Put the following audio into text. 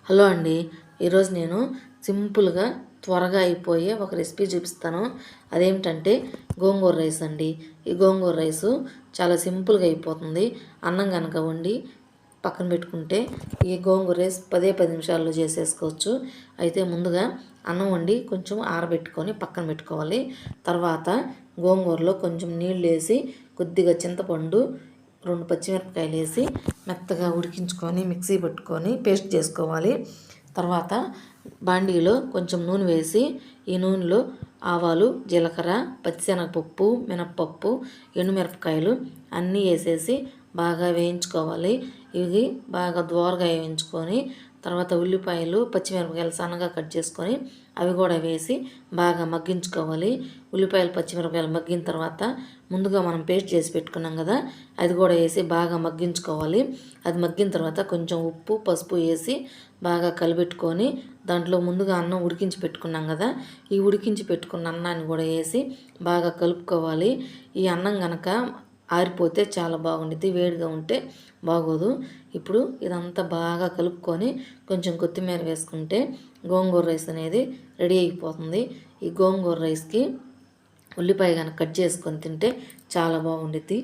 Hello అండి. ఈరోజు నేను సింపుల్గా త్వరగా అయిపోయే ఒక రెసిపీ చూపిస్తాను. అదేమిటంటే గోంగూర రైస్ అండి. ఈ గోంగూర రైసు చాలా సింపుల్గా అయిపోతుంది. అన్నం కనుక వండి పక్కన పెట్టుకుంటే ఈ గోంగూర రైస్ 10 నిమిషాల్లో చేసేసుకోవచ్చు. అయితే ముందుగా అన్నం వండి కొంచెం ఆరబెట్టుకొని పక్కన పెట్టుకోవాలి. తర్వాత గోంగూరలో కొంచెం నీళ్ళు వేసి కొద్దిగా చింతపండు 2 పచ్చిమిరపకాయలు వేసి మెత్తగా ఉడికించుకొని మిక్సీ పట్టుకొని పేస్ట్ చేసుకోవాలి. తర్వాత బాండీలో కొంచెం నూనె వేసి ఈ నూనెలో ఆవాలు, జీలకర్ర, పచ్చిశనగపప్పు, మినప్పప్పు, ఎండుమిరపకాయలు అన్నీ వేసేసి బాగా వేయించుకోవాలి. ఇవి బాగా దోరగా వేయించుకొని తర్వాత ఉల్లిపాయలు, పచ్చిమిరపకాయలు సన్నగా కట్ చేసుకొని అవి కూడా వేసి బాగా మగ్గించుకోవాలి. ఉల్లిపాయలు, పచ్చిమిరపకాయలు మగ్గిన తర్వాత ముందుగా మనం పేస్ట్ చేసి పెట్టుకున్నాం కదా, అది కూడా వేసి బాగా మగ్గించుకోవాలి. అది మగ్గిన తర్వాత కొంచెం ఉప్పు, పసుపు వేసి బాగా కలిపెట్టుకొని దాంట్లో ముందుగా అన్నం ఉడికించి పెట్టుకున్నాం కదా, ఈ ఉడికించి పెట్టుకున్న అన్నాన్ని కూడా వేసి బాగా కలుపుకోవాలి. ఈ అన్నం కనుక ఆరిపోతే చాలా బాగుండిద్ది, వేడిగా ఉంటే బాగోదు. ఇప్పుడు ఇదంతా బాగా కలుపుకొని కొంచెం కొత్తిమీర వేసుకుంటే గోంగూర రైస్ అనేది రెడీ అయిపోతుంది. ఈ గోంగూర రైస్కి ఉల్లిపాయ కనుక కట్ చేసుకొని తింటే చాలా బాగుండిద్ది.